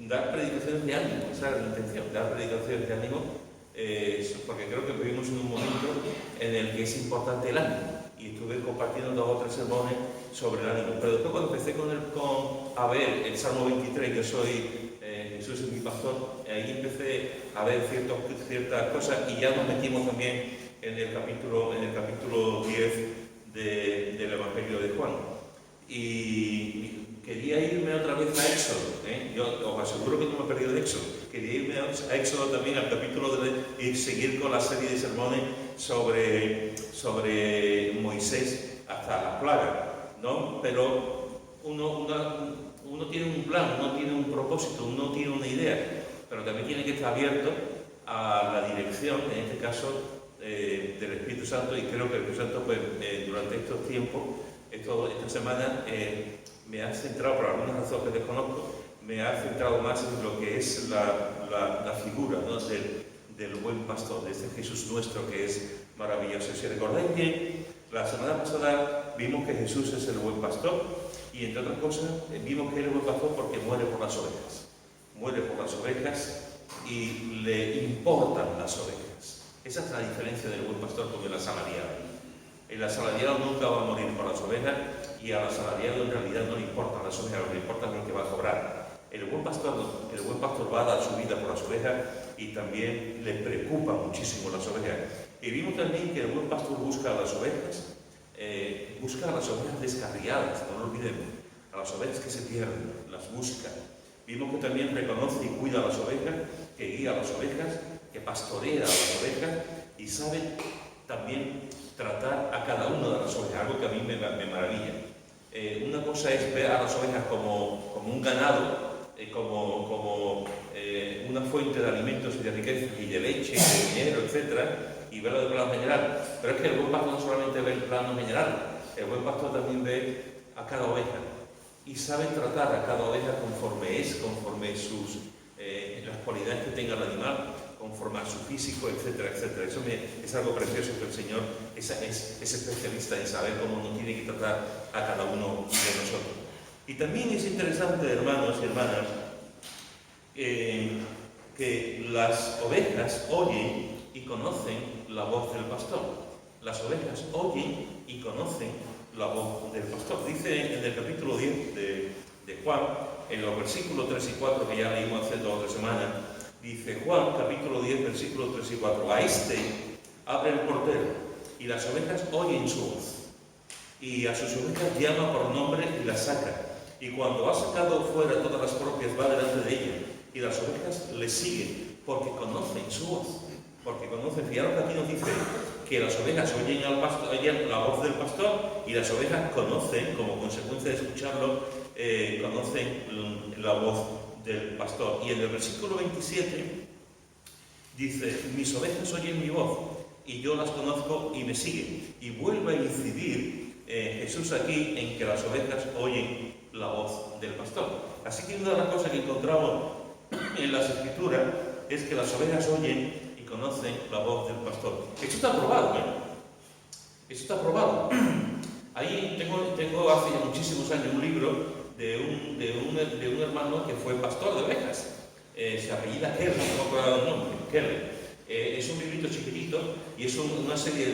dar predicaciones de ánimo, esa es la intención, dar predicaciones de ánimo, porque creo que vivimos en un momento en el que es importante el ánimo, y estuve compartiendo 2 o 3 sermones sobre el ánimo, pero después cuando empecé a ver el Salmo 23, yo soy, Jesús es mi pastor, ahí empecé a ver ciertas cosas, y ya nos metimos también en el capítulo 10 del Evangelio de Juan. Y quería irme otra vez a Éxodo, yo os aseguro que no me he perdido de Éxodo. Quería irme a Éxodo también, al capítulo y seguir con la serie de sermones sobre Moisés hasta las plagas, ¿no? Pero uno tiene un plan, uno tiene un propósito, uno tiene una idea, pero también tiene que estar abierto a la dirección, en este caso, del Espíritu Santo, y creo que el Espíritu Santo, pues, durante estos tiempos, esta semana, me ha centrado, por alguna razón que desconozco, me ha centrado más en lo que es la figura, ¿no?, del buen pastor, de este Jesús nuestro que es maravilloso. Si recordáis bien, la semana pasada vimos que Jesús es el buen pastor, y entre otras cosas vimos que él es el buen pastor porque muere por las ovejas. Muere por las ovejas y le importan las ovejas. Esa es la diferencia del buen pastor con el asalariado. El asalariado nunca va a morir por las ovejas, y al asalariado en realidad no le importan las ovejas, lo que le importa es lo que va a cobrar. El buen pastor va a dar su vida por las ovejas, y también le preocupa muchísimo las ovejas. Y vimos también que el buen pastor busca a las ovejas descarriadas, no lo olvidemos, a las ovejas que se pierden, las busca. Vimos que también reconoce y cuida a las ovejas, que guía a las ovejas, que pastorea a las ovejas, y sabe también tratar a cada una de las ovejas, algo que a mí me maravilla. Una cosa es ver a las ovejas como un ganado, como una fuente de alimentos y de riqueza y de leche, y de dinero, etc., y verlo de plano general. Pero es que el buen pastor no solamente ve el plano general, el buen pastor también ve a cada oveja y sabe tratar a cada oveja conforme sus las cualidades que tenga el animal, conforme a su físico, etcétera, etcétera. Eso es algo precioso, que el Señor es especialista en saber cómo uno tiene que tratar a cada uno de nosotros. Y también es interesante, hermanos y hermanas, que las ovejas oyen y conocen la voz del pastor. Las ovejas oyen y conocen la voz del pastor. Dice en el capítulo 10 de Juan, en los versículos 3 y 4, que ya leímos hace 2 o 3 semanas, dice Juan, capítulo 10, versículos 3 y 4, a este abre el portero, y las ovejas oyen su voz, y a sus ovejas llama por nombre y las saca, y cuando ha sacado fuera todas las propias va delante de ella, y las ovejas le siguen, porque conocen su voz. Porque conocen, fijaros que aquí nos dice que las ovejas oyen la voz del pastor, y las ovejas conocen, como consecuencia de escucharlo, conocen la voz del pastor. Y en el versículo 27 dice, mis ovejas oyen mi voz, y yo las conozco y me siguen. Y vuelve a incidir Jesús aquí en que las ovejas oyen la voz del pastor. Así que una de las cosas que encontramos en las Escrituras es que las ovejas oyen y conocen la voz del pastor. Esto está probado, Esto está probado. Ahí tengo hace muchísimos años un libro de un hermano que fue pastor de ovejas. Se apellida Keller, no me acuerdo el nombre, Keller. Es un librito chiquitito y es una serie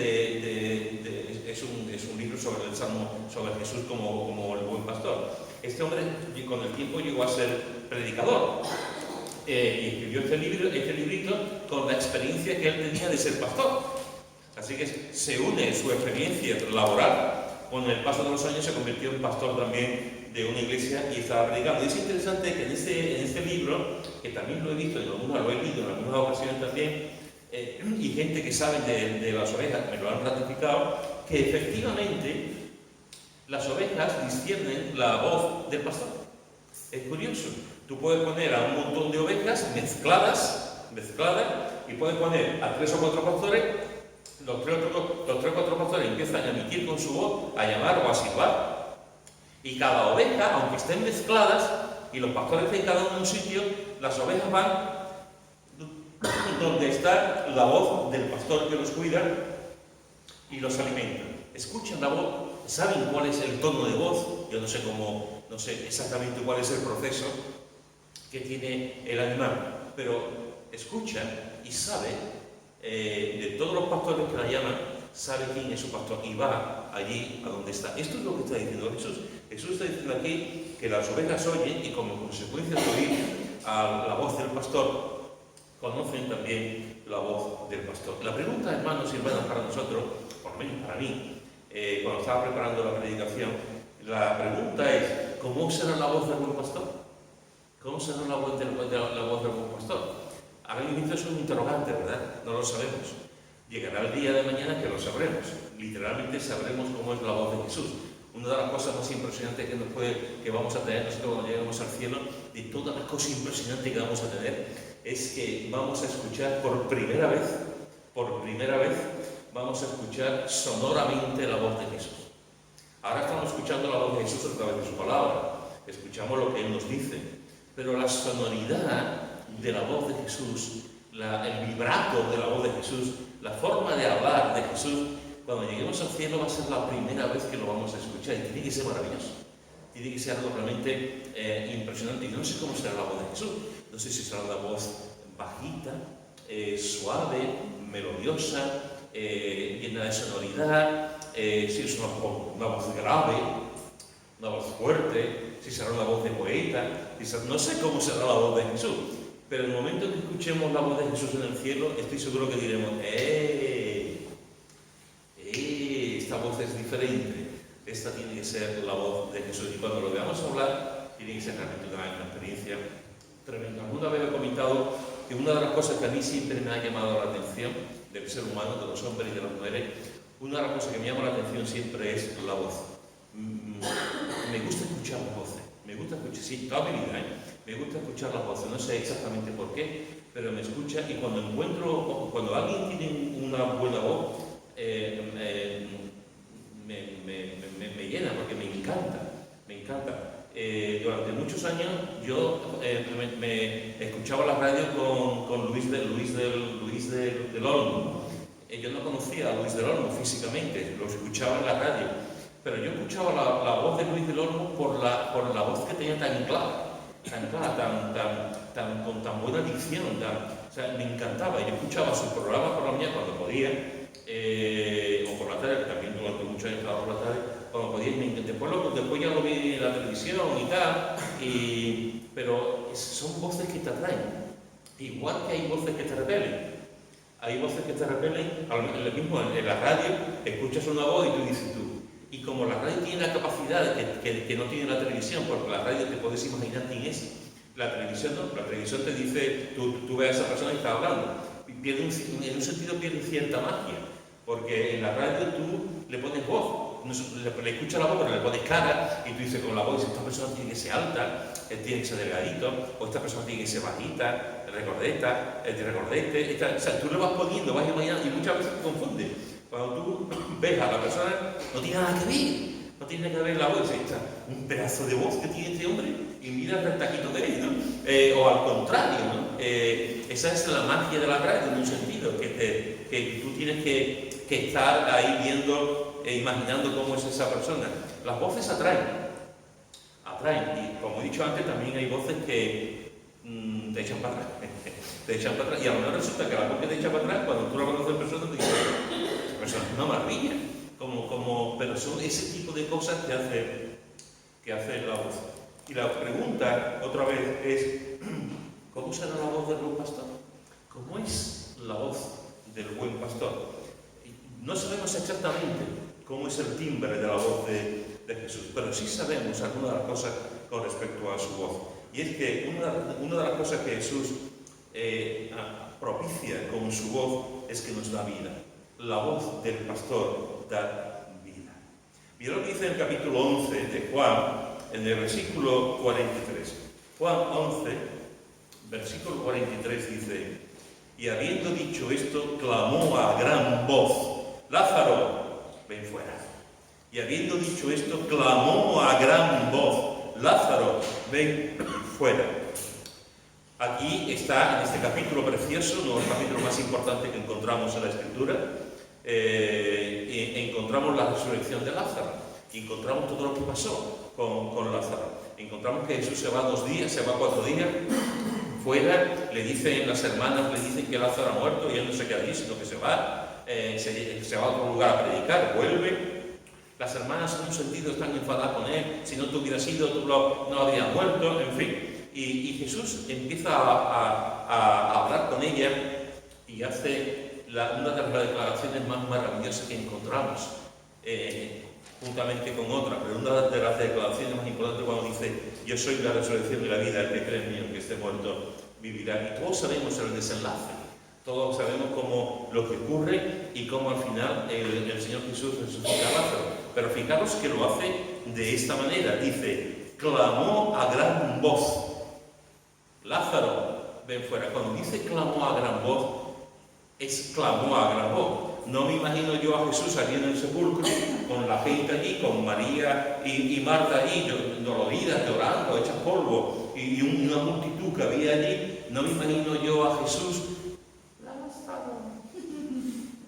es un libro sobre el Salmo, sobre Jesús como el buen pastor. Este hombre con el tiempo llegó a ser predicador. Y escribió este librito con la experiencia que él tenía de ser pastor. Así que se une su experiencia laboral, con el paso de los años se convirtió en pastor también de una iglesia y estaba predicando. Y es interesante que en este libro, que también lo he visto, lo he leído en algunas ocasiones también, y gente que sabe de las ovejas me lo han ratificado, que efectivamente las ovejas disciernen la voz del pastor. Es curioso. Tú puedes poner a un montón de ovejas mezcladas, y puedes poner a 3 o 4 pastores, los 3 o 4 pastores empiezan a emitir con su voz, a llamar o a silbar. Y cada oveja, aunque estén mezcladas, y los pastores estén cada uno en un sitio, las ovejas van donde está la voz del pastor que los cuida y los alimenta. Escuchan la voz, saben cuál es el tono de voz. Yo no sé cómo no sé exactamente cuál es el proceso que tiene el animal, pero escucha y sabe, de todos los pastores que la llaman, sabe quién es su pastor y va allí a donde está. Esto es lo que está diciendo Jesús. Jesús está diciendo aquí que las ovejas oyen y como consecuencia de oír a la voz del pastor, conocen también la voz del pastor. La pregunta, hermanos y hermanas, para nosotros, por lo menos para mí, cuando estaba preparando la predicación, la pregunta es, ¿cómo será la voz del buen pastor? ¿Cómo será la voz del buen pastor? Ahora mismo es un interrogante, ¿verdad? No lo sabemos. Llegará el día de mañana que lo sabremos. Literalmente sabremos cómo es la voz de Jesús. Una de las cosas más impresionantes que vamos a tener nosotros cuando lleguemos al cielo, de todas las cosas impresionantes que vamos a tener, es que vamos a escuchar por primera vez, vamos a escuchar sonoramente la voz de Jesús. Ahora estamos escuchando la voz de Jesús a través de su palabra, escuchamos lo que Él nos dice, pero la sonoridad de la voz de Jesús, el vibrato de la voz de Jesús, la forma de hablar de Jesús, cuando lleguemos al cielo va a ser la primera vez que lo vamos a escuchar y tiene que ser maravilloso. Tiene que ser algo realmente impresionante. Y no sé cómo será la voz de Jesús. No sé si será una voz bajita, suave, melodiosa, llena de sonoridad, si es una voz grave, una voz fuerte, si será una voz de poeta. No sé cómo será la voz de Jesús. Pero en el momento que escuchemos la voz de Jesús en el cielo, estoy seguro que diremos, esta voz es diferente. Esta tiene que ser la voz de Jesús. Y cuando lo veamos hablar, tiene que ser realmente una experiencia tremenda. Alguna vez he comentado que una de las cosas que a mí siempre me ha llamado la atención del ser humano, de los hombres y de las mujeres, una de las cosas que me llama la atención siempre es la voz. Me gusta escuchar las voces. Me gusta escuchar, sí, toda mi vida, me gusta escuchar las voces. No sé exactamente por qué, pero me escucha y cuando alguien tiene una buena voz, me llena porque me encanta. Durante muchos años yo me escuchaba la radio con Luis del Olmo. Yo no conocía a Luis del Olmo físicamente, lo escuchaba en la radio, pero yo escuchaba la voz de Luis del Olmo por la voz que tenía tan clara, con tan buena dicción, o sea, me encantaba. Yo escuchaba sus programas por la mañana cuando podía, o por la tarde, que también durante muchos años estaba por la tarde, cuando podía, después ya lo vi en la televisión y tal, pero son voces que te atraen, igual que hay voces que te repelen. Hay voces que te repelen, lo mismo en la radio, escuchas una voz y tú dices tú. Y como la radio tiene la capacidad que no tiene la televisión, porque la radio te puedes imaginar quién es, la televisión no, la televisión te dice, tú ves a esa persona y está hablando. En un sentido pierde cierta magia, porque en la radio tú le pones voz, le escuchas la voz, pero le pones cara, y tú dices con la voz, esta persona tiene que ser alta, tiene que ser delgadito, o esta persona tiene que ser bajita, recordete, o sea, tú le vas poniendo, vas imaginando, y muchas veces te confunde. Cuando tú ves a la persona, no tiene nada que ver la voz, un pedazo de voz que tiene este hombre, y mira el taquito de él, ¿no? O al contrario, ¿no? Esa es la magia de la radio, en un sentido, que tú tienes que estar ahí viendo e imaginando cómo es esa persona. Las voces atraen, y como he dicho antes, también hay voces que te echan para atrás, y a lo mejor resulta que la voz que te echa para atrás, cuando tú la conoces en persona, te dices, esta persona es una maravilla, pero son ese tipo de cosas que hace la voz. Y la pregunta, otra vez, es, ¿cómo será la voz del buen pastor? ¿Cómo es la voz del buen pastor? No sabemos exactamente cómo es el timbre de la voz de Jesús, pero sí sabemos algunas de las cosas con respecto a su voz. Y es que una de las cosas que Jesús propicia con su voz es que nos da vida. La voz del pastor da vida. Mira lo que dice en el capítulo 11 de Juan, en el versículo 43. Juan 11, versículo 43 dice, y habiendo dicho esto, clamó a gran voz, Lázaro, ven fuera. Y habiendo dicho esto, clamó a gran voz, Lázaro, ven fuera. Aquí está, en este capítulo precioso, uno de los capítulos más importantes que encontramos en la Escritura, encontramos la resurrección de Lázaro, y encontramos todo lo que pasó con Lázaro. encontramos que Jesús se va 2 días, se va 4 días fuera, le dicen las hermanas, le dicen que Lázaro ha muerto y él no se queda allí, sino que se va a otro lugar a predicar, vuelve. Las hermanas en un sentido están enfadadas con él, si no te hubieras ido tú no habrías muerto, en fin. Y Jesús empieza a hablar con ella y hace una de las declaraciones más maravillosas que encontramos, juntamente con otra, pero una de las declaraciones más importantes cuando dice: yo soy la resurrección y la vida, el que cree en mí, aunque esté muerto, vivirá. Y todos sabemos el desenlace, todos sabemos cómo lo que ocurre y cómo al final el Señor Jesús resucita a Lázaro. Pero fijaros que lo hace de esta manera, dice: clamó a gran voz, Lázaro, ven fuera. Cuando dice clamó a gran voz, es clamó a gran voz. No me imagino yo a Jesús saliendo del sepulcro, con la gente allí, con María y Marta allí, doloridas, llorando, hechas polvo, y una multitud que había allí. No me imagino yo a Jesús: Lázaro,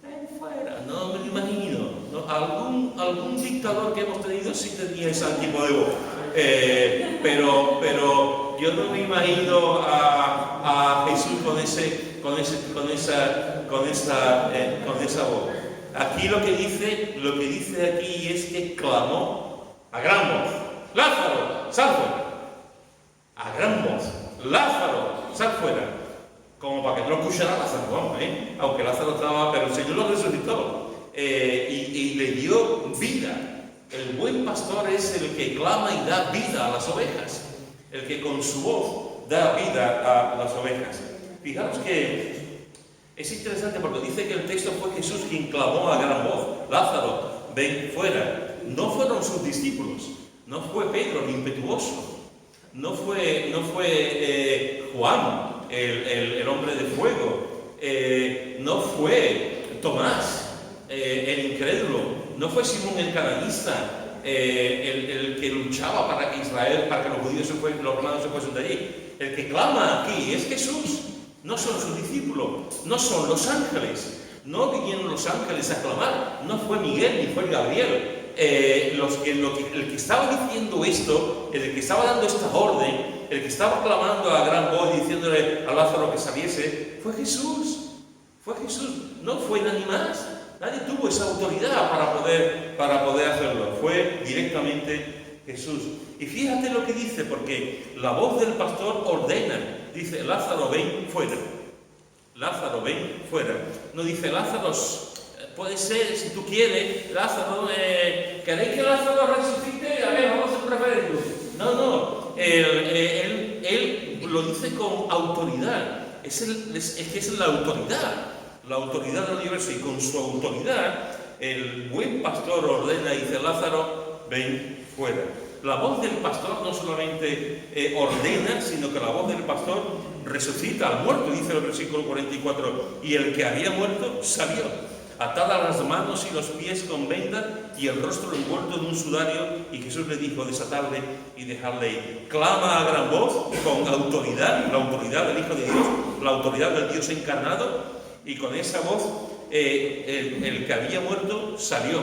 ven fuera. No me lo imagino. ¿No? Algún dictador que hemos tenido sí tenía ese tipo de voz. Pero yo no me imagino a Jesús con esa voz. Aquí lo que dice aquí es que clamó a gran voz: Lázaro, sal fuera. A gran voz: Lázaro, sal fuera. Como para que no lo escuchara Lázaro, aunque Lázaro estaba, pero el Señor lo resucitó y le dio vida. El buen pastor es el que clama y da vida a las ovejas, el que con su voz da vida a las ovejas. Fijaros que es interesante porque dice que el texto fue Jesús quien clamó a gran voz: Lázaro, ven fuera. No fueron sus discípulos, no fue Pedro el impetuoso, no fue Juan el hombre de fuego, no fue Tomás el incrédulo, no fue Simón el cananista el que luchaba para que Israel, para que los judíos los romanos se fuesen de allí. El que clama aquí es Jesús. No son sus discípulos, no son los ángeles, no vinieron los ángeles a clamar, no fue Miguel ni fue Gabriel. El que estaba diciendo esto, el que estaba dando esta orden, el que estaba clamando a gran voz diciéndole a Lázaro que saliese, fue Jesús. Fue Jesús, no fue nadie más. Nadie tuvo esa autoridad para poder hacerlo. Fue directamente Jesús. Y fíjate lo que dice, porque la voz del pastor ordena. Dice: Lázaro, ven fuera. Lázaro, ven fuera. No dice: Lázaro, puede ser, si tú quieres, Lázaro, ¿queréis que Lázaro resucite? A ver, vamos a hacer un referéndum. No. Él lo dice con autoridad. Es que es la autoridad del universo, y con su autoridad el buen pastor ordena y dice: Lázaro, ven fuera. La voz del pastor no solamente ordena, sino que la voz del pastor resucita al muerto, dice el versículo 44, y el que había muerto salió, atadas las manos y los pies con venda y el rostro envuelto en un sudario, y Jesús le dijo: desatadle y dejadle ir. Clama a gran voz, con autoridad, la autoridad del Hijo de Dios, la autoridad del Dios encarnado, y con esa voz el que había muerto salió,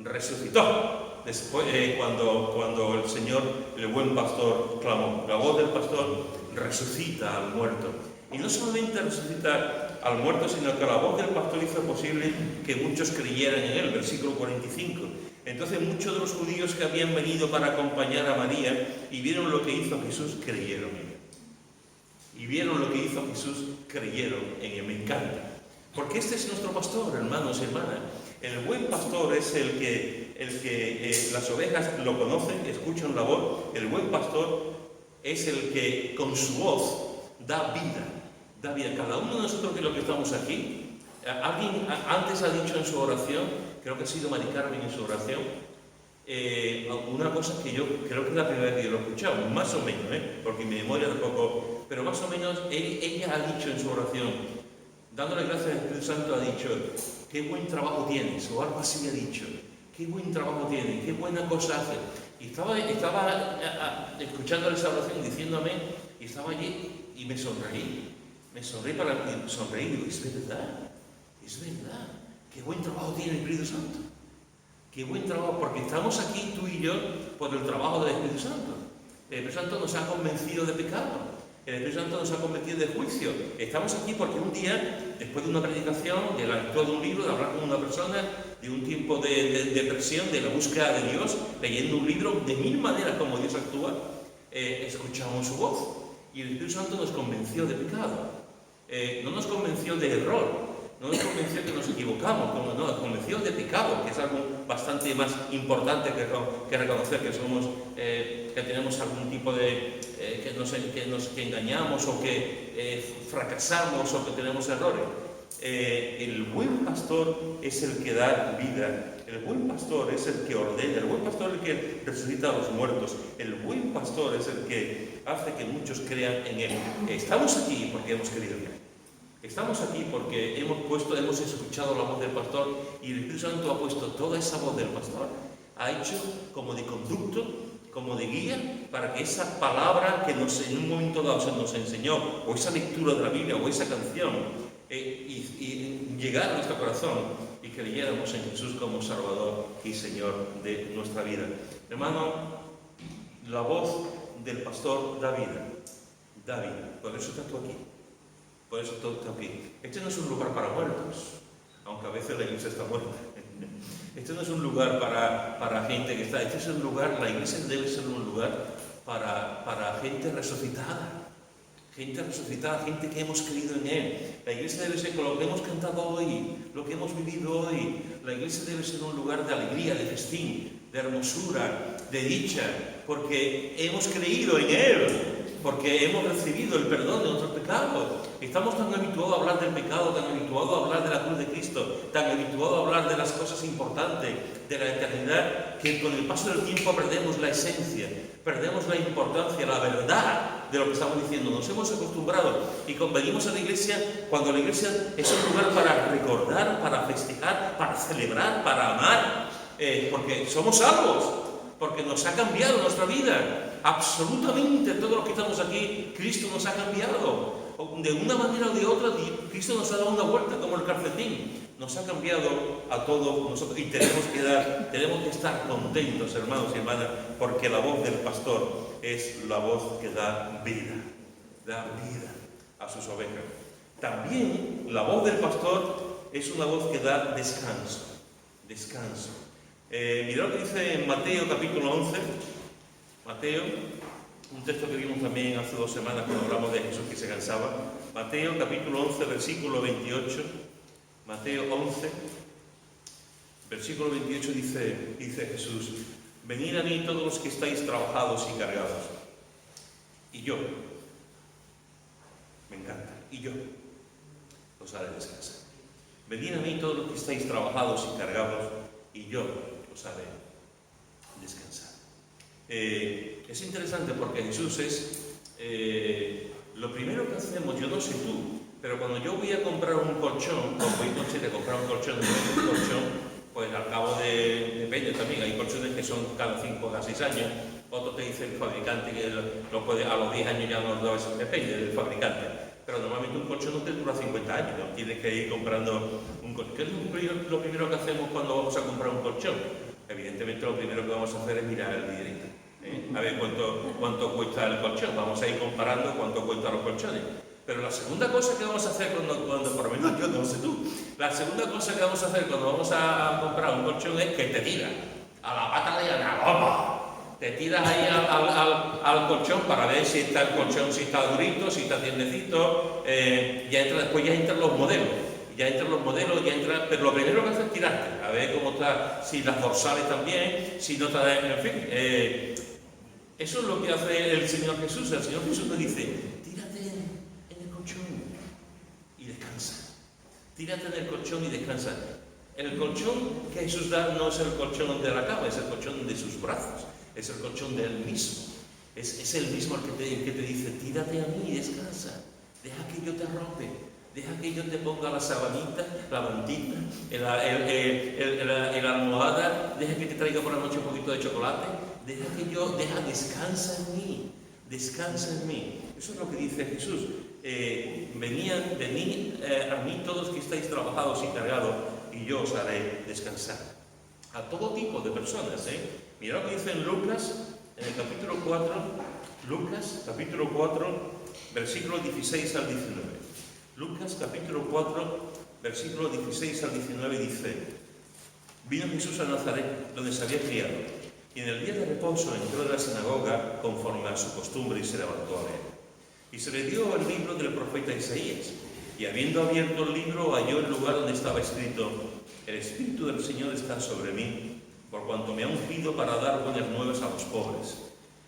resucitó. Después, cuando el Señor, el buen pastor, clamó, la voz del pastor resucita al muerto. Y no solamente resucita al muerto, sino que la voz del pastor hizo posible que muchos creyeran en él, versículo 45. Entonces muchos de los judíos que habían venido para acompañar a María y vieron lo que hizo Jesús, creyeron en él. Y vieron lo que hizo Jesús, creyeron en él. Me encanta. Porque este es nuestro pastor, hermanos y hermanas. El buen pastor es el que las ovejas lo conocen, escuchan la voz. El buen pastor es el que con su voz da vida. Cada uno de nosotros que estamos aquí, alguien antes ha dicho en su oración, creo que ha sido Mari Carmen en su oración, una cosa que yo creo que es la primera vez que yo lo he escuchado, más o menos, porque mi memoria tampoco, pero más o menos ella ha dicho en su oración, dándole gracias al Espíritu Santo, ha dicho: qué buen trabajo tienes, o algo así ha dicho, qué buen trabajo tienes, qué buena cosa haces. Y estaba escuchando esa oración, diciéndome, y estaba allí y me sonreí para sonreír, digo: es verdad, qué buen trabajo tiene el Espíritu Santo, qué buen trabajo, porque estamos aquí tú y yo por el trabajo del Espíritu Santo. El Espíritu Santo nos ha convencido de pecado. El Espíritu Santo nos ha convencido de juicio. Estamos aquí porque un día, después de una predicación, de la lectura de un libro, de hablar con una persona, de un tiempo de depresión, de la búsqueda de Dios, leyendo un libro, de mil maneras como Dios actúa, escuchamos su voz. Y el Espíritu Santo nos convenció de pecado. No nos convenció de error. No nos convenció que nos equivocamos, no, nos convenció de pecado, que es algo bastante más importante que reconocer que somos, que tenemos algún tipo de, que engañamos o que fracasamos o que tenemos errores. El buen pastor es el que da vida, el buen pastor es el que ordena, el buen pastor es el que resucita a los muertos, el buen pastor es el que hace que muchos crean en él. Estamos aquí porque hemos querido en él. Estamos aquí porque hemos escuchado la voz del pastor y el Espíritu Santo ha puesto toda esa voz del pastor, ha hecho como de conducto, como de guía, para que esa palabra que en un momento dado se nos enseñó, o esa lectura de la Biblia, o esa canción, y llegara a nuestro corazón y creyéramos en Jesús como Salvador y Señor de nuestra vida. Hermano, la voz del pastor da vida, por eso estás tú aquí. Por eso todo está aquí. Este no es un lugar para muertos, aunque a veces la iglesia está muerta. Este no es un lugar para gente que está. Este es un lugar, la iglesia debe ser un lugar para gente resucitada. Gente resucitada, gente que hemos creído en Él. La iglesia debe ser con lo que hemos cantado hoy, lo que hemos vivido hoy. La iglesia debe ser un lugar de alegría, de festín, de hermosura, de dicha, porque hemos creído en Él. Porque hemos recibido el perdón de nuestros pecados. Estamos tan habituados a hablar del pecado, tan habituados a hablar de la cruz de Cristo, tan habituados a hablar de las cosas importantes, de la eternidad, que con el paso del tiempo perdemos la esencia, perdemos la importancia, la verdad de lo que estamos diciendo. Nos hemos acostumbrado y venimos a la iglesia cuando la iglesia es un lugar para recordar, para festejar, para celebrar, para amar, porque somos salvos, porque nos ha cambiado nuestra vida. Absolutamente todos los que estamos aquí, Cristo nos ha cambiado. De una manera o de otra, Cristo nos ha dado una vuelta como el calcetín. Nos ha cambiado a todos nosotros y tenemos que estar contentos, hermanos y hermanas, porque la voz del pastor es la voz que da vida a sus ovejas. También la voz del pastor es una voz que da descanso. Mirad lo que dice en Mateo capítulo 11. Mateo, un texto que vimos también hace 2 semanas cuando hablamos de Jesús que se cansaba. Mateo capítulo 11, versículo 28. Mateo 11, versículo 28 dice Jesús: venid a mí todos los que estáis trabajados y cargados, y yo, me encanta, y yo os haré descansar. Venid a mí todos los que estáis trabajados y cargados, y yo os haré descansar. Es interesante porque Jesús es lo primero que hacemos. Yo no sé tú, pero cuando yo voy a comprar un colchón, cuando voy a comprar un colchón, pues al cabo depende también, hay colchones que son cada 5 o 6 años, otros te dice el fabricante que lo puede, a los 10 años ya no lo es, depende del fabricante, pero normalmente un colchón no te dura 50 años, ¿no? Tienes que ir comprando un colchón. ¿Qué es lo primero que hacemos cuando vamos a comprar un colchón? Evidentemente lo primero que vamos a hacer es mirar el dinerito, a ver cuánto cuesta el colchón. Vamos a ir comparando cuánto cuestan los colchones. Pero la segunda cosa que vamos a hacer cuando por lo menos yo no sé tú, la segunda cosa que vamos a hacer cuando vamos a comprar un colchón es que te tiras a la pata de la goma. Te tiras ahí al colchón para ver si está el colchón, si está durito, si está tiernecito. Después ya entran los modelos. Pero lo primero que haces es tirarte, a ver cómo está, si las dorsales también, si no está, en fin. Eso es lo que hace el Señor Jesús. El Señor Jesús nos dice: tírate en el colchón y descansa. Tírate en el colchón y descansa. El colchón que Jesús da no es el colchón de la cama, es el colchón de sus brazos, es el colchón de Él mismo. Es el mismo el que te dice: tírate a mí y descansa. Deja que yo te arrope. Deja que yo te ponga la sabanita, la mantita, la almohada. Deja que te traiga por la noche un poquito de chocolate. Descansa en mí. Descansa en mí. Eso es lo que dice Jesús. Venid a mí todos que estáis trabajados y cargados, y yo os haré descansar. A todo tipo de personas. Mirad lo que dice en Lucas, en el capítulo 4, Lucas capítulo 4, versículos 16 al 19. Lucas capítulo 4, versículos 16 al 19 dice: Vino Jesús a Nazaret, donde se había criado, y en el día de reposo entró en la sinagoga conforme a su costumbre y se levantó a leer. Y se le dio el libro del profeta Isaías, y habiendo abierto el libro halló el lugar donde estaba escrito: El Espíritu del Señor está sobre mí, por cuanto me ha ungido para dar buenas nuevas a los pobres.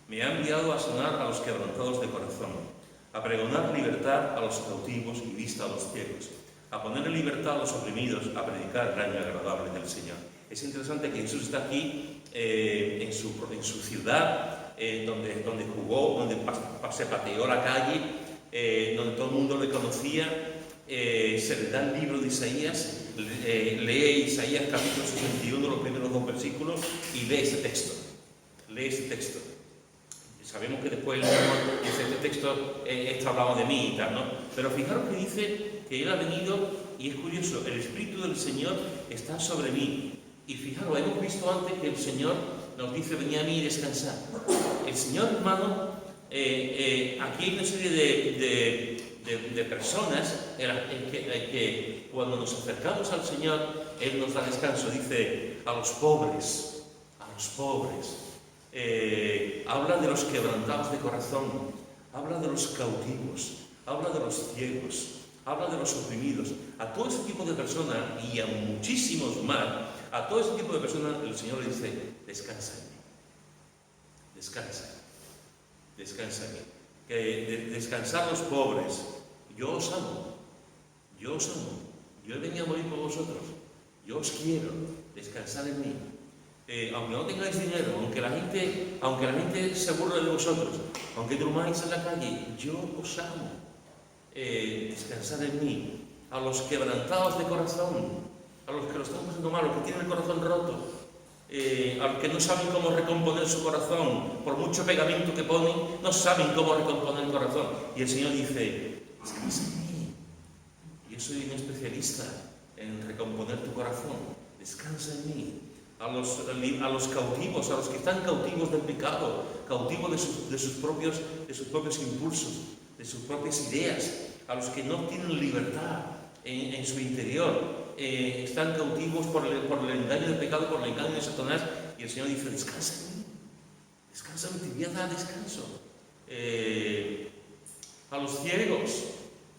Me ha enviado a sanar a los quebrantados de corazón, a pregonar libertad a los cautivos y vista a los ciegos, a poner en libertad a los oprimidos, a predicar el año agradable del Señor. Es interesante que Jesús está aquí en su ciudad, donde jugó, donde se pateó la calle, donde todo el mundo le conocía. Se le da el libro de Isaías, lee Isaías capítulo 61, los primeros 2 versículos, y lee ese texto. Sabemos que después dice: este texto está hablado de mí y tal, ¿no? Pero fijaros que dice que Él ha venido, y es curioso, el Espíritu del Señor está sobre mí. Y fijaros, hemos visto antes que el Señor nos dice: venid a mí y descansad. El Señor, hermano, aquí hay una serie de personas en que cuando nos acercamos al Señor, Él nos da descanso. Dice: a los pobres, habla de los quebrantados de corazón, habla de los cautivos, habla de los ciegos, habla de los oprimidos. A todo ese tipo de personas, y a muchísimos más, a todo ese tipo de personas el Señor le dice: descansa en mí, descansa en mí. Que descansar los pobres. Yo os amo, yo he venido a morir por vosotros, yo os quiero, descansar en mí. Aunque no tengáis dinero, aunque la gente se burle de vosotros, aunque durmáis en la calle, yo os amo. Descansar en mí. A los quebrantados de corazón, a los que lo están pasando mal, a los que tienen el corazón roto, a los que no saben cómo recomponer su corazón, por mucho pegamento que ponen, no saben cómo recomponer el corazón. Y el Señor dice: descansa en mí. Yo soy un especialista en recomponer tu corazón. Descansa en mí. A los cautivos, a los que están cautivos del pecado, cautivos de sus propios impulsos, de sus propias ideas, a los que no tienen libertad en su interior, están cautivos por el engaño del pecado, por el engaño de Satanás. Y el Señor dice: descansa en mí, te voy a dar descanso. A los ciegos,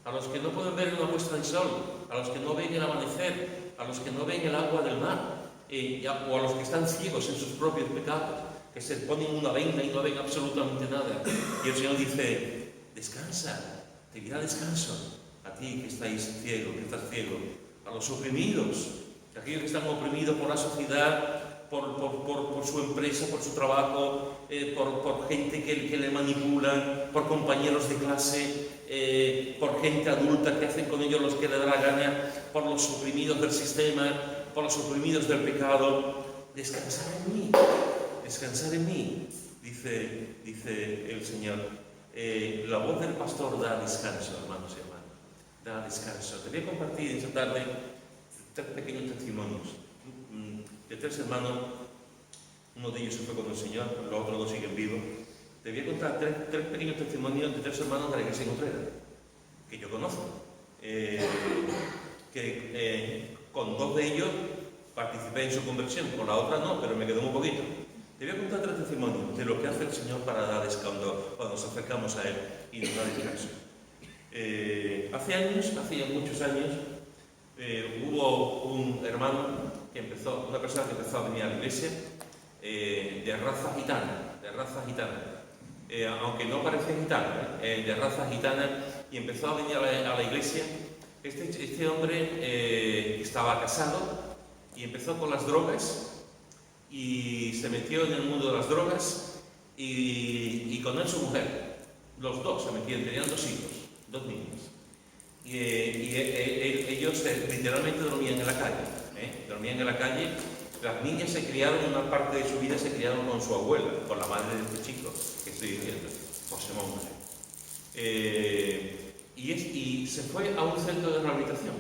a los que no pueden ver una puesta de sol, a los que no ven el amanecer, a los que no ven el agua del mar, o a los que están ciegos en sus propios pecados, que se ponen una venda y no ven absolutamente nada. Y el Señor dice: descansa, te voy a dar descanso. A ti que estáis ciego, que estás ciego. A los oprimidos, aquellos que están oprimidos por la sociedad, por su empresa, por su trabajo, por gente que le manipulan, por compañeros de clase, por gente adulta que hacen con ellos los que le da la gana, por los oprimidos del sistema, por los oprimidos del pecado. Descansar en mí, dice el Señor. La voz del pastor da descanso, hermanos y hermanas, da descanso. Te voy a compartir esta tarde 3 pequeños testimonios de 3 hermanos. Uno de ellos se fue con el Señor, los otros 2 siguen vivos. Te voy a contar 3 pequeños testimonios de 3 hermanos de la iglesia Cotrera, que yo conozco. Con 2 de ellos participé en su conversión, con la otra no, pero me quedó un poquito. Te voy a contar 3 testimonios de lo que hace el Señor para dar descanso cuando nos acercamos a Él y nos da descanso. Hace ya muchos años, hubo un hermano una persona que empezó a venir a la iglesia de raza gitana, aunque no parece gitana, de raza gitana, y empezó a venir a la iglesia. Este hombre estaba casado y empezó con las drogas y se metió en el mundo de las drogas y con él su mujer. Los 2 se metían, tenían 2 hijos, 2 niños. Y ellos literalmente dormían en la calle. Las niñas se criaron, una parte de su vida se criaron con su abuela, con la madre de este chico que estoy diciendo, José Monge. Y se fue a un centro de rehabilitación.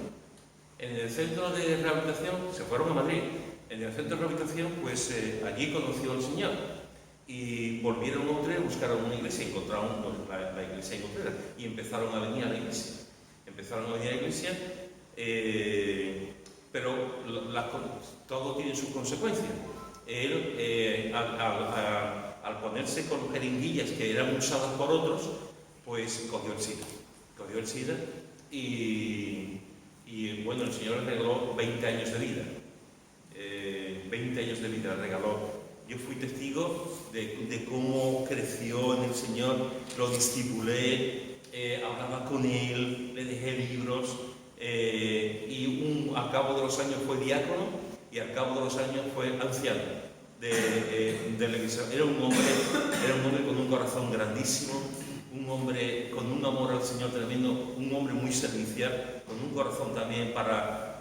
En el centro de rehabilitación, se fueron a Madrid. En el centro de rehabilitación, pues allí conoció al Señor. Y volvieron a Utrera, buscaron una iglesia, encontraron la iglesia en Utrera y empezaron a venir a la iglesia. Pero todo tiene sus consecuencias. Él, al ponerse con jeringuillas que eran usadas por otros, pues cogió el SIDA y bueno, el Señor le regaló 20 años de vida. 20 años de vida le regaló. Yo fui testigo de cómo creció en el Señor, lo discipulé, hablaba con él, le dejé libros, y al cabo de los años fue diácono y al cabo de los años fue anciano de la iglesia. Era un hombre con un corazón grandísimo, un hombre con un amor al Señor tremendo, un hombre muy servicial, con un corazón también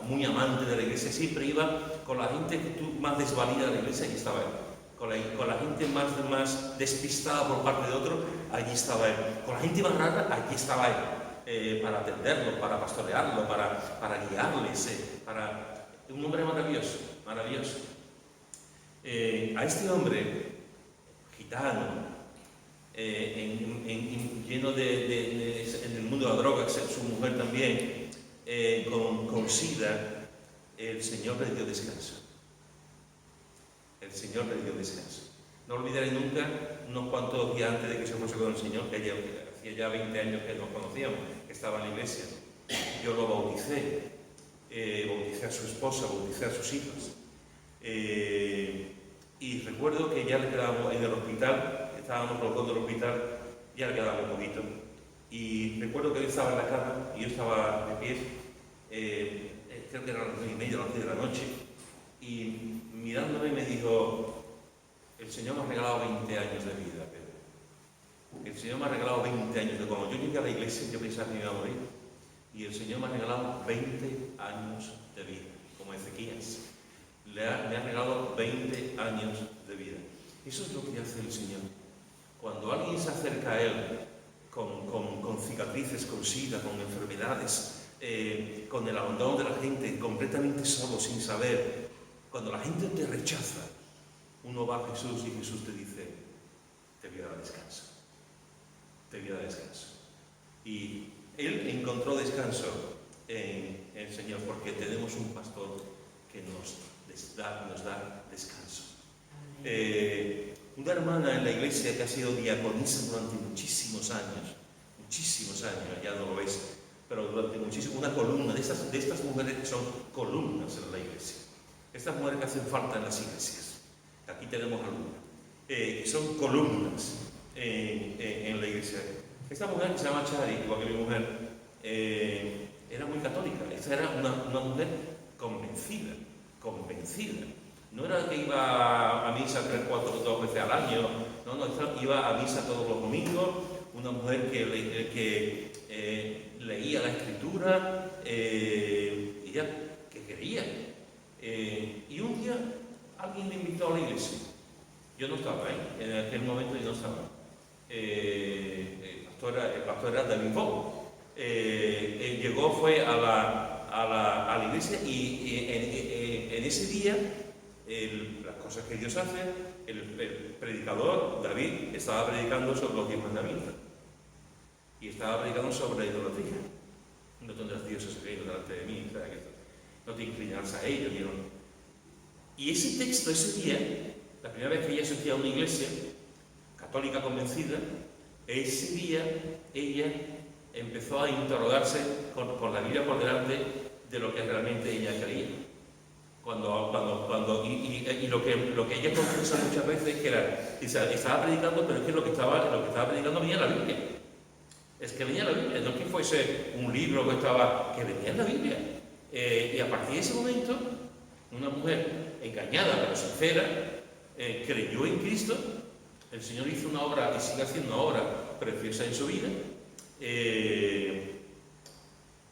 muy amante de la iglesia. Siempre iba con la gente más desvalida de la iglesia, allí estaba él. Con la gente más despistada por parte de otro, allí estaba él. Con la gente más rara, allí estaba él. Para atenderlo, para pastorearlo, para guiarles. Un hombre maravilloso, maravilloso. A este hombre, gitano, lleno en el mundo de la droga, su mujer también, con SIDA, el Señor le dio descanso. El Señor le dio descanso. No olvidaré nunca, unos cuantos días antes de que se fuese con el Señor, que hacía ya 20 años que nos conocíamos, que estaba en la iglesia, yo lo bauticé a su esposa, bauticé a sus hijos. Y recuerdo que ya le quedábamos en el hospital, estábamos los dos del hospital, ya le quedábamos un poquito. Y recuerdo que él estaba en la cama y yo estaba de pie, creo que eran las 9:30, las 10 de la noche, y mirándome me dijo: el Señor me ha regalado 20 años de vida, Pedro. El Señor me ha regalado 20 años de vida. Cuando yo llegué a la iglesia yo pensaba que me iba a morir. Y el Señor me ha regalado 20 años de vida, como Ezequías. Me ha regalado 20 años de vida. Eso es lo que hace el Señor. Cuando alguien se acerca a Él con cicatrices, con SIDA, con enfermedades, con el abandono de la gente, completamente solo, sin saber, cuando la gente te rechaza, uno va a Jesús y Jesús te dice: te voy a dar descanso. Te voy a dar descanso. Y él encontró descanso en el Señor porque tenemos un pastor que nos da descanso. Una hermana en la iglesia que ha sido diaconisa durante muchísimos años, ya no lo veis, pero durante muchísimo, una columna de estas mujeres que son columnas en la iglesia. Estas mujeres que hacen falta en las iglesias. Aquí tenemos algunas. Son columnas en la iglesia. Esta mujer que se llama Chari, igual que mi mujer, era muy católica. Esta era una mujer convencida. No era que iba a misa 2 veces al año, no, iba a misa todos los domingos. Una mujer que leía la escritura, ella que quería. Y un día alguien me invitó a la iglesia. Yo no estaba, en aquel momento yo no estaba. El pastor era David Bobo. Él llegó, fue a la iglesia y en ese día, las cosas que Dios hace, el predicador, David, estaba predicando sobre los 10 mandamientos. Y estaba predicando sobre la idolatría. No tendrás dioses ajenos delante de mí, no te inclinarás a ellos. Y ese texto, ese día, la primera vez que ella asistía a una iglesia católica convencida, ese día ella empezó a interrogarse con la Biblia por delante de lo que realmente ella creía. Y lo que ella confiesa muchas veces es que estaba predicando, pero es que lo que estaba predicando venía en la Biblia. Es que venía en la Biblia, no es que fuese un libro que venía en la Biblia. Y a partir de ese momento, una mujer engañada pero sincera, creyó en Cristo. El Señor hizo una obra y sigue haciendo una obra preciosa en su vida.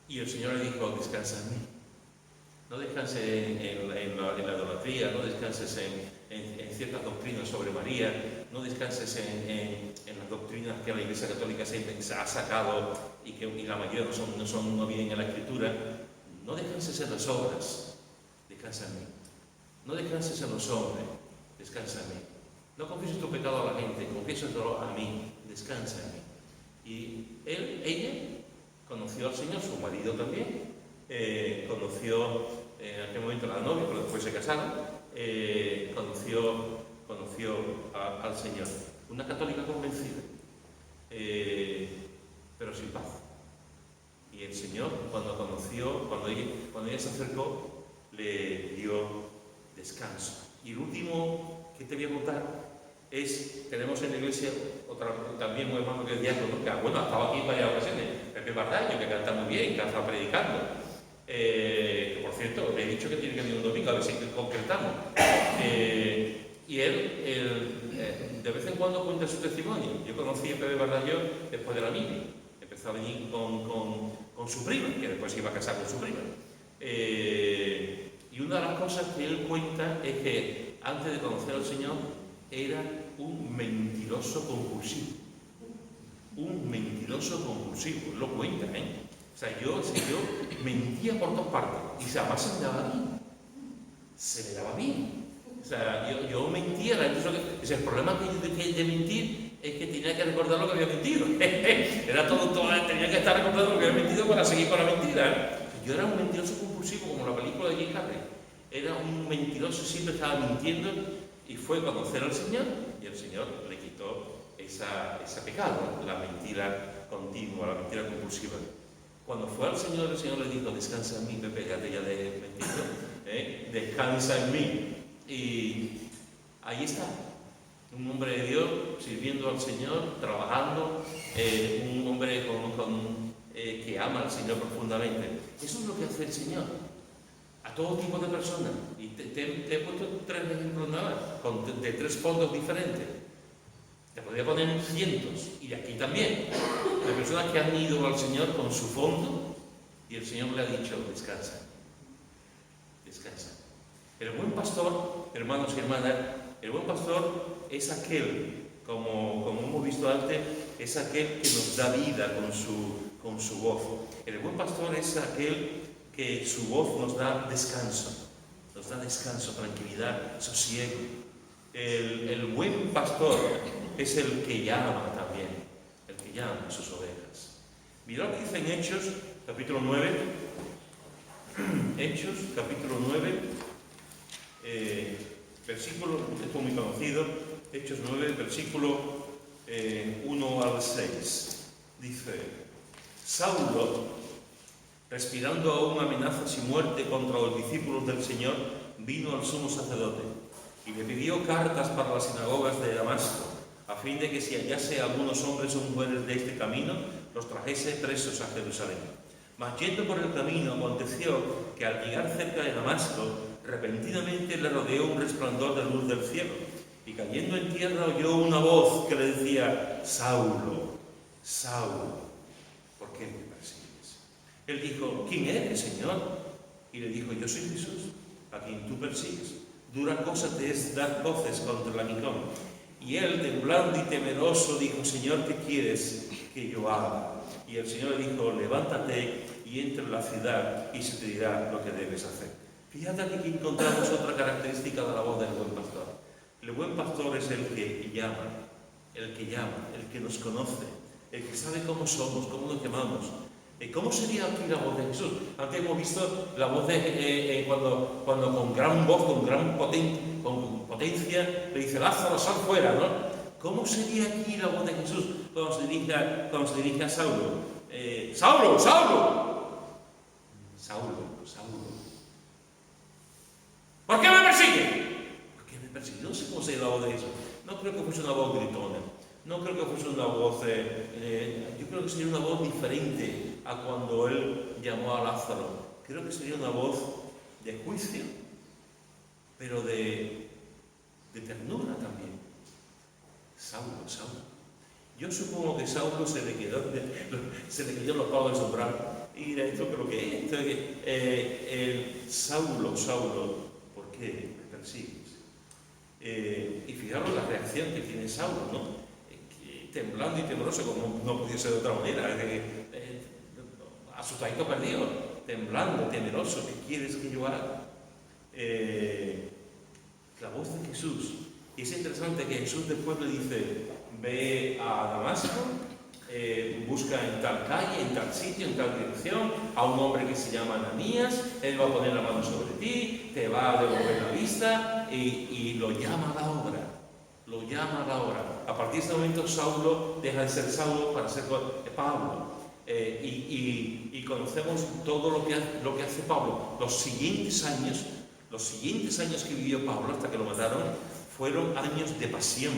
Y el Señor le dijo: descansa en mí. No descanses en la idolatría, no descanses en ciertas doctrinas sobre María, no descanses en las doctrinas que la Iglesia Católica siempre ha sacado y la mayoría no vienen en la Escritura. No descanses en las obras, descansa en mí. No descanses en los hombres, descansa en mí. No confieses tu pecado a la gente, confiésalo a mí, descansa en mí. Y ella conoció al Señor, su marido también, conoció en aquel momento a la novia, pero después se casaron, conoció al Señor. Una católica convencida, pero sin paz. Y el Señor, cuando ella se acercó, le dio descanso. Y el último que te voy a contar tenemos en la iglesia también un hermano que es diácono, que ha estado aquí en varias ocasiones, Pepe Bardaño, que canta muy bien, que está predicando. Que por cierto, le he dicho que tiene que venir un domingo, a ver si concretamos. Y él de vez en cuando cuenta su testimonio. Yo conocí a Pepe Bardaño después de la mili. Empezó a venir con su prima, que después se iba a casar con su prima. Y una de las cosas que él cuenta es que antes de conocer al Señor era un mentiroso compulsivo. Un mentiroso compulsivo, él lo cuenta, ¿eh? O sea, yo mentía por todas partes y además se me daba bien. Se me daba bien. O sea, yo mentía, el problema de mentir es que tenía que recordar lo que había mentido. Era todo, tenía que estar recordando lo que había mentido para seguir con la mentira. Yo era un mentiroso compulsivo, como la película de Jim Carrey. Era un mentiroso, siempre estaba mintiendo, y fue conocer al Señor, y el Señor le quitó ese pecado, la mentira continua, la mentira compulsiva. Cuando fue al Señor, el Señor le dijo: descansa en mí, Pepe, ya de mentido, descansa en mí. Y ahí está, un hombre de Dios sirviendo al Señor, trabajando, un hombre que ama al Señor profundamente. Eso es lo que hace el Señor a todo tipo de personas. Y te he puesto 3 ejemplos nada más, de 3 fondos diferentes. Te podría poner cientos, y aquí también, de personas que han ido al Señor con su fondo y el Señor le ha dicho: descansa, descansa. El buen pastor, hermanos y hermanas, el buen pastor es aquel, como hemos visto antes, es aquel que nos da vida con su voz. El buen pastor es aquel que su voz nos da descanso, tranquilidad, sosiego. El buen pastor es el que llama también, el que llama a sus ovejas. Mirad lo que dice en Hechos, capítulo 9, Hechos, capítulo 9, versículo, esto es muy conocido, Hechos 9, versículo 1 al 6. Dice: Saulo, respirando aún amenazas y muerte contra los discípulos del Señor, vino al sumo sacerdote y le pidió cartas para las sinagogas de Damasco, a fin de que si hallase a algunos hombres o mujeres de este camino, los trajese presos a Jerusalén. Mas yendo por el camino, aconteció que al llegar cerca de Damasco, repentinamente le rodeó un resplandor de luz del cielo, y cayendo en tierra oyó una voz que le decía: Saulo, Saulo, ¿por qué me persigues? Él dijo: ¿quién eres, Señor? Y le dijo: yo soy Jesús, a quien tú persigues. Dura cosa te es dar voces contra el aguijón. Y él, temblando y temeroso, dijo: Señor, ¿qué quieres que yo haga? Y el Señor le dijo: levántate y entra en la ciudad, y se te dirá lo que debes hacer. Fíjate aquí que encontramos otra característica de la voz del buen pastor. El buen pastor es el que llama, el que nos conoce, el que sabe cómo somos, cómo nos llamamos. ¿Cómo sería aquí la voz de Jesús? Antes hemos visto la voz de cuando con gran voz, con gran potencia, le dice: Lázaro, sal fuera, ¿no? ¿Cómo sería aquí la voz de Jesús cuando se dirige a Saulo? Saulo, Saulo, Saulo, Saulo, ¿por qué me persigue? ¿Por qué me persigue? No sé cómo sería la voz de Jesús. No creo que fuese una voz gritona. No creo que fuese una voz, yo creo que sería una voz diferente a cuando él llamó a Lázaro. Creo que sería una voz de juicio, pero de ternura también. Saulo, Saulo. Yo supongo que Saulo se le quedó los palos del sombrero. Y era esto creo que es. Saulo, Saulo, ¿por qué me persigues? Y fijaros la reacción que tiene Saulo, ¿no? Temblando y temeroso, como no podía ser de otra manera, asustadito, perdido, temblando, temeroso. ¿Qué quieres que yo haga? La voz de Jesús Y es interesante que Jesús después le dice, ve a Damasco, busca en tal calle, en tal sitio, en tal dirección, a un hombre que se llama Ananías, él va a poner la mano sobre ti, te va a devolver la vista y lo llama a la obra. Lo llama a la obra. A partir de este momento Saulo deja de ser Saulo para ser Pablo. Y conocemos todo lo que hace Pablo. Los siguientes años que vivió Pablo hasta que lo mataron fueron años de pasión,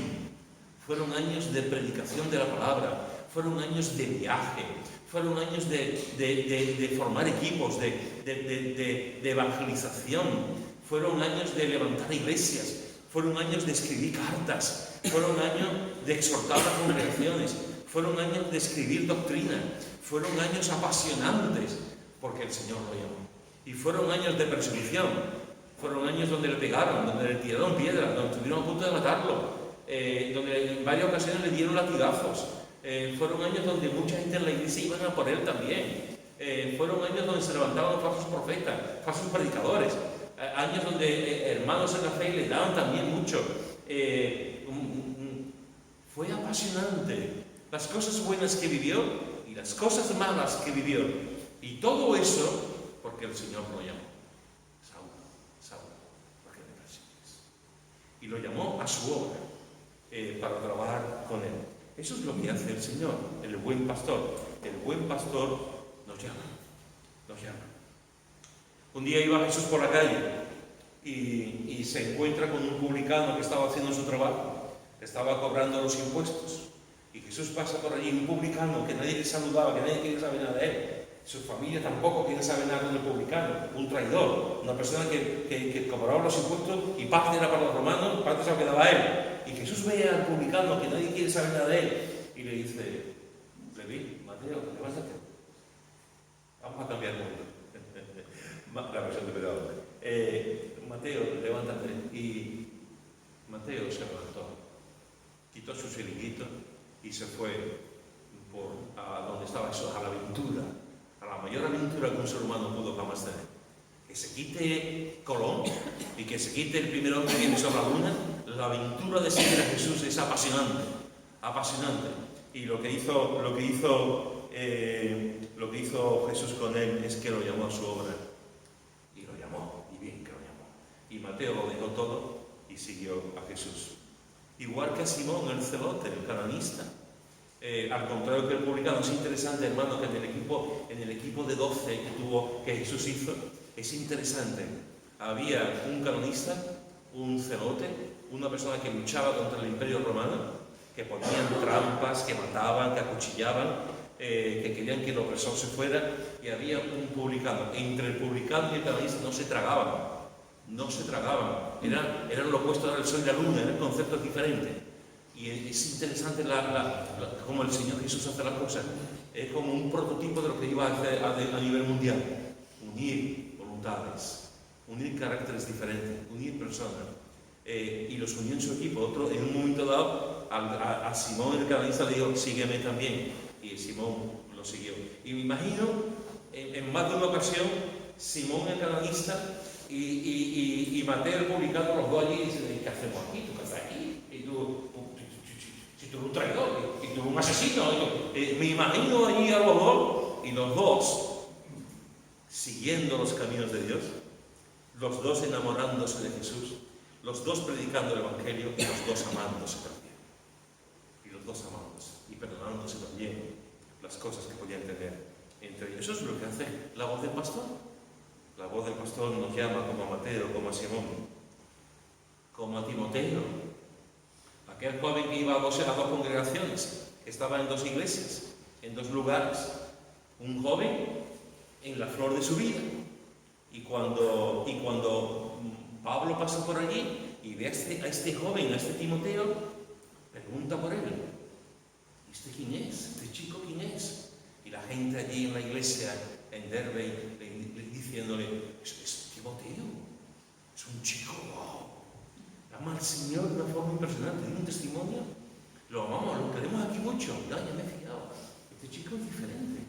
fueron años de predicación de la palabra, fueron años de viaje, fueron años de formar equipos, de evangelización, fueron años de levantar iglesias, fueron años de escribir cartas, fueron años de exhortar a congregaciones, fueron años de escribir doctrina, fueron años apasionantes, porque el Señor lo llamó. Y fueron años de persecución, fueron años donde le pegaron, donde le tiraron piedras, donde estuvieron a punto de matarlo, donde en varias ocasiones le dieron latigazos. Fueron años donde mucha gente en la iglesia iban a por él también. Fueron años donde se levantaban falsos profetas, falsos predicadores. Años donde hermanos en la fe le daban también mucho. Fue apasionante. Las cosas buenas que vivió y las cosas malas que vivió. Y todo eso porque el Señor lo llamó. Saulo, ¿por qué me persigues? Y lo llamó a su obra para trabajar con él. Eso es lo que hace el Señor, el buen pastor. El buen pastor nos llama. Un día iba Jesús por la calle y se encuentra con un publicano que estaba haciendo su trabajo, que estaba cobrando los impuestos. Y Jesús pasa por allí, un publicano que nadie le saludaba, que nadie quería saber nada de él. Su familia tampoco quiere saber nada del publicano, un traidor, una persona que cobraba los impuestos y parte era para los romanos, parte se lo quedaba a él. Y Jesús ve al publicano que nadie quiere saber nada de él y le dice, Leví, Mateo, levántate. Vamos a cambiar el mundo. La versión de Pedro. Mateo, levántate. Y Mateo se levantó, quitó su chiringuito y se fue a donde estaba eso, a la aventura, a la mayor aventura que un ser humano pudo jamás tener. Que se quite Colón y que se quite el primer hombre que viene sobre la luna. La aventura de seguir a Jesús es apasionante, apasionante. Y lo que hizo Jesús con él es que lo llamó a su obra. Y lo llamó, y bien que lo llamó. Y Mateo lo dejó todo y siguió a Jesús. Igual que a Simón, el celote, el cananista. Al contrario que el publicano, es interesante, hermano, que en el equipo de 12 que Jesús hizo, es interesante. Había un canonista, un celote, una persona que luchaba contra el imperio romano, que ponían trampas, que mataban, que acuchillaban, que querían que el opresor se fuera, y había un publicano. Entre el publicano y el canonista no se tragaban. Eran lo opuesto del sol y la luna, eran conceptos diferentes. Y es interesante cómo el Señor Jesús hace las cosas. Es como un prototipo de lo que iba a hacer a nivel mundial. Unir voluntades, unir caracteres diferentes, unir personas. Y los unió en su equipo. Otro, en un momento dado, a Simón el cananista le dijo, sígueme también. Y Simón lo siguió. Y me imagino, en más de una ocasión, Simón el cananista y Mateo el publicano, los dos allí, dicen, ¿qué hacemos aquí? ¿Tú qué haces aquí? Y tú eres un traidor, y tú eres un asesino. Me imagino allí a los dos, y los dos siguiendo los caminos de Dios, los dos enamorándose de Jesús, los dos predicando el Evangelio y los dos amándose también. Y los dos amándose y perdonándose también las cosas que podían tener entre ellos. Eso es lo que hace la voz del pastor. La voz del pastor nos llama como a Mateo, como a Simón, como a Timoteo, aquel joven que iba a dos congregaciones, que estaba en dos iglesias, en dos lugares. Un joven en la flor de su vida. Y cuando Pablo pasa por allí y ve a este joven, a este Timoteo, pregunta por él. ¿Este quién es? ¿Este chico quién es? Y la gente allí en la iglesia, en Derbe, diciéndole, es Timoteo, es un chico, wow, ama al Señor de una forma impresionante, tiene un testimonio, lo amamos, lo queremos aquí mucho. Ya me he fijado, este chico es diferente,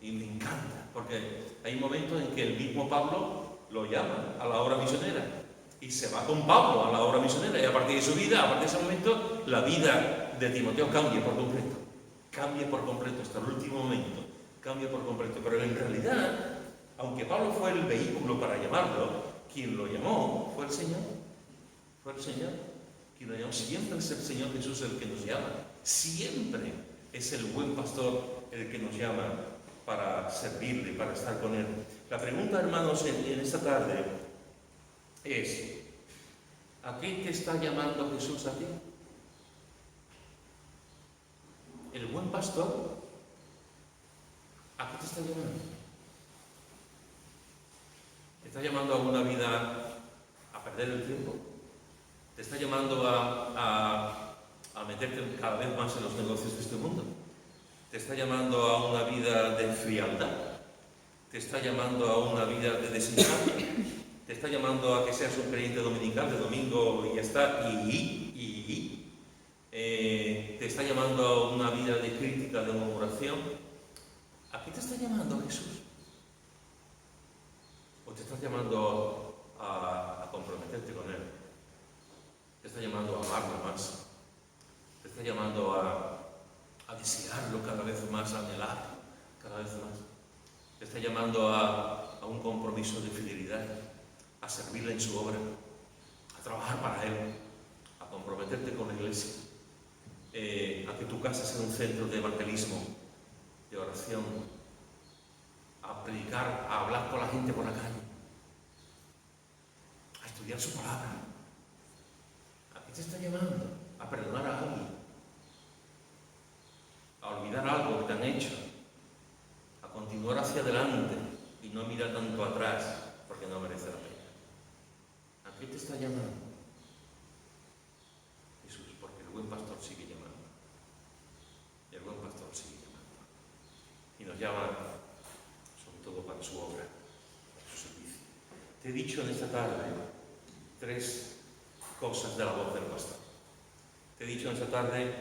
y me encanta, porque hay momentos en que el mismo Pablo lo llama a la obra misionera y se va con Pablo a la obra misionera, y a partir de su vida, a partir de ese momento, la vida de Timoteo cambia por completo. Cambia por completo hasta el último momento. Cambia por completo. Pero en realidad, aunque Pablo fue el vehículo para llamarlo, quien lo llamó fue el Señor. Fue el Señor quien lo llamó. Siempre es el Señor Jesús el que nos llama. Siempre es el buen pastor el que nos llama para servirle, para estar con Él. La pregunta, hermanos, en esta tarde es: ¿a qué te está llamando Jesús a ti? ¿El buen pastor? ¿A qué te está llamando? ¿Te está llamando a una vida a perder el tiempo? ¿Te está llamando a meterte cada vez más en los negocios de este mundo? ¿Te está llamando a una vida de frialdad? ¿Te está llamando a una vida de desencanto? ¿Te está llamando a que seas un creyente dominical de domingo y ya está? ¿Te está llamando a una vida de crítica, de murmuración? ¿A qué te está llamando Jesús? ¿O te está llamando a comprometerte con Él? ¿Te está llamando a amarlo más? ¿Te está llamando a desearlo cada vez más, a anhelarlo cada vez más? ¿Te está llamando a un compromiso de fidelidad, a servirle en su obra, a trabajar para Él, a comprometerte con la iglesia, a que tu casa sea un centro de evangelismo, de oración, a predicar, a hablar con la gente por la calle, a estudiar su palabra? ¿A qué te está llamando? ¿A perdonar a alguien? ¿A olvidar algo que te han hecho? ¿A continuar hacia adelante y no mirar tanto atrás porque no merece la pena? ¿A qué te está llamando Jesús? Porque el buen pastor sigue llamando. Y el buen pastor sigue llamando. Y nos llama sobre todo para su obra, para su servicio. Te he dicho en esta tarde 3 cosas de la voz del pastor. Te he dicho en esta tarde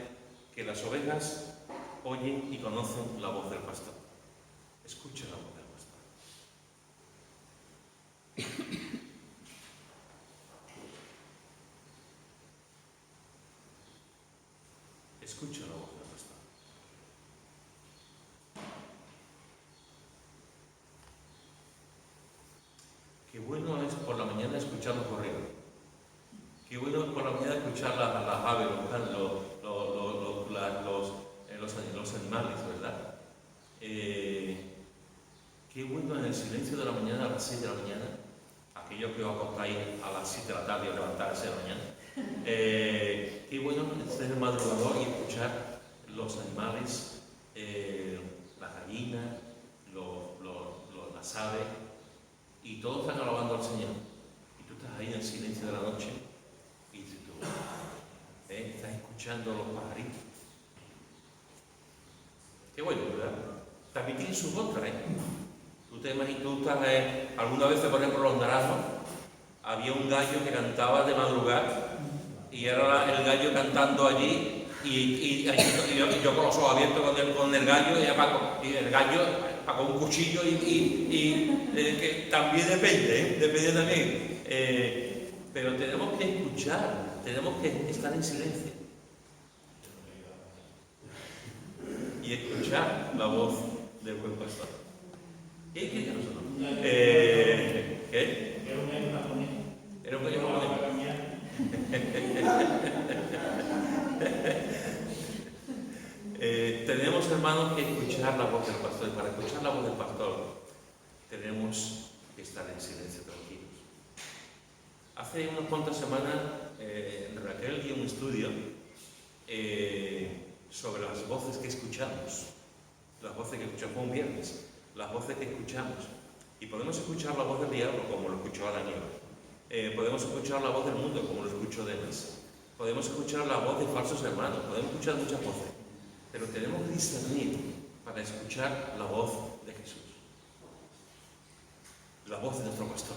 que las ovejas oyen y conocen la voz del pastor. Escucha la voz del pastor. Escucha la voz del pastor. Qué bueno es por la mañana escuchar los correos. Qué bueno es por la mañana escuchar las aves, los animales, ¿verdad? Qué bueno en el silencio de la mañana, a las 6 de la mañana, aquellos que os acostáis a las 7 de la tarde o levantarse de la mañana. Qué bueno ser el madrugador y escuchar los animales, las gallinas, las aves, y todos están alabando al Señor. Y tú estás ahí en el silencio de la noche y tú estás escuchando a los pajaritos. Qué bueno, ¿verdad? También tiene sus otras, Tú te imaginas, tú estás, alguna vez, por ejemplo, los naranjos, había un gallo que cantaba de madrugada y era el gallo cantando allí y yo con los ojos abiertos con el gallo y el gallo con un cuchillo que también depende también. Pero tenemos que escuchar, tenemos que estar en silencio y escuchar la voz del buen pastor. ¿Qué quiere nosotros? ¿Qué? Era un gallo japonés. Era un gallo japonés. Tenemos, hermanos, que escuchar la voz del pastor. Y para escuchar la voz del pastor tenemos que estar en silencio, tranquilos. Hace unas cuantas semanas Raquel dio un estudio sobre las voces que escuchamos. Las voces que escuchamos, fue un viernes. Las voces que escuchamos. Y podemos escuchar la voz del diablo, como lo escuchó Daniel. Podemos escuchar la voz del mundo, como lo escuchó Demas. Podemos escuchar la voz de falsos hermanos. Podemos escuchar muchas voces. Pero tenemos que discernir para escuchar la voz de Jesús. La voz de nuestro pastor.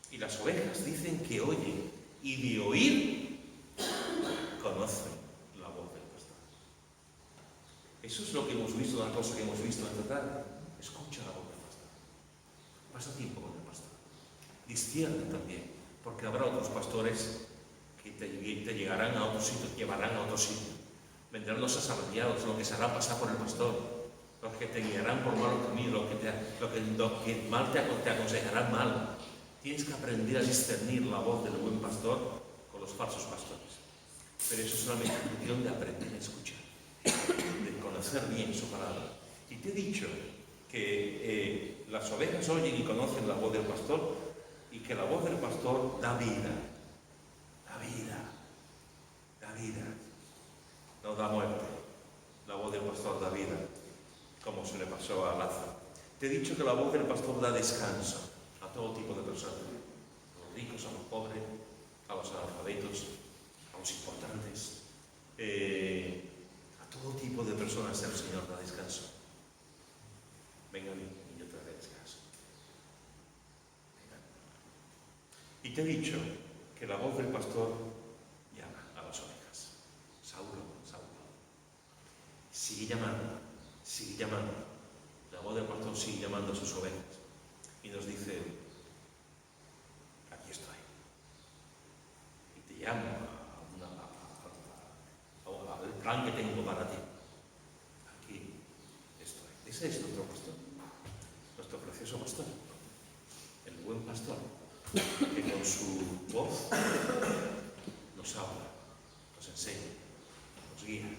Y las ovejas dicen que oyen, y de oír conocen la voz del pastor. Eso es lo que hemos visto, una cosa que hemos visto esta tarde. Escucha la voz del pastor. Pasa tiempo con el pastor. Discierne también porque habrá otros pastores que te llegarán a otro sitio, te llevarán a otro sitio. Vendrán los asalariados, los que se harán pasar por el pastor, los que te guiarán por malos caminos, los que mal te aconsejarán mal. Tienes que aprender a discernir la voz del buen pastor con los falsos pastores. Pero eso es una cuestión de aprender a escuchar, de conocer bien su palabra. Y te he dicho que las ovejas oyen y conocen la voz del pastor, y que la voz del pastor da vida, no da muerte. La voz del pastor da vida, como se le pasó a Lázaro. Te he dicho que la voz del pastor da descanso a todo tipo de personas, a los ricos, a los pobres, a los analfabetos, a los importantes, a todo tipo de personas el Señor da descanso. Venga a mí y yo te daré descanso. Venga. Y te he dicho que la voz del pastor llama a las ovejas. Saulo, Saulo. Sigue llamando, sigue llamando. La voz del pastor sigue llamando a sus ovejas. Y nos dice, aquí estoy. Y te llamo al plan que tengo para ti. Aquí estoy. Ese es nuestro pastor, nuestro precioso pastor, el buen pastor, que con su voz nos habla, nos enseña, nos guía.